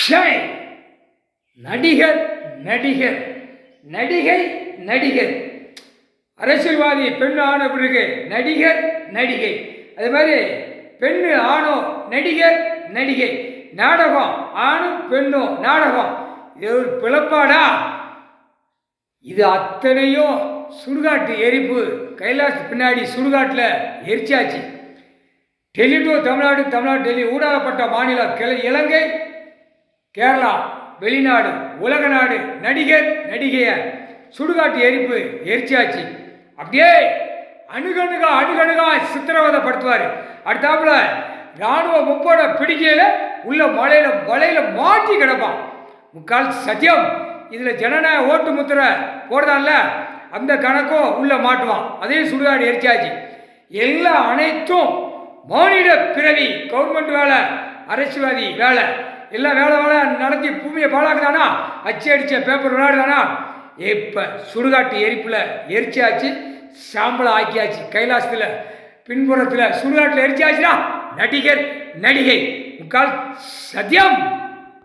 shy நடிகர் நடிகர் நடிகை நடிகர் அரசியல்வாதி பெண் ஆன பிறகு நடிகர் நடிகை அதே மாதிரி பெண்ணு ஆணோ நடிகர் நடிகை நாடகம் ஆணும் பெண்ணும் நாடகம் இது ஒரு பிளப்பாடா இது அத்தனையும் சுடுகாட்டு எரிப்பு கைலாசு பின்னாடி சுடுகாட்டில் எரிச்சாச்சு டெல்லி டு தமிழ்நாடு தமிழ்நாடு டெல்லி ஊடாடப்பட்ட மாநிலம் இலங்கை கேரளா வெளிநாடு உலக நாடு நடிகர் நடிகைய சுடுகாட்டு எரிப்பு எரிச்சாச்சு அப்படியே அணுகணுகா சித்திரவதைப்படுத்துவார் அடுத்தாப்புல இராணுவ முப்போட பிடிக்கையில் உள்ள வலையில மாட்டி கிடப்பான் முக்கால் சத்தியம் இதில் ஜனநாயக ஓட்டு முத்திரை போடுதான்ல அந்த கணக்கும் உள்ள மாட்டுவான் அதையும் சுடுகாடு எரிச்சாச்சு எல்லாம் அனைத்தும் மானிட பிறவி கவர்மெண்ட் வேலை அரசியல்வாதி வேலை எல்லாம் வேலை நடத்தி பூமியை பாழாக்குதானா அச்சு அடித்த பேப்பர் விளையாடுதானா இப்போ சுடுகாட்டு எரிப்பில் எரிச்சாச்சு சாம்பலை ஆக்கியாச்சு கைலாசத்தில் பின்புறத்தில் சுடுகாட்டில் எரிச்சாச்சுனா நடிகர் நடிகை முக்கால் சத்தியம்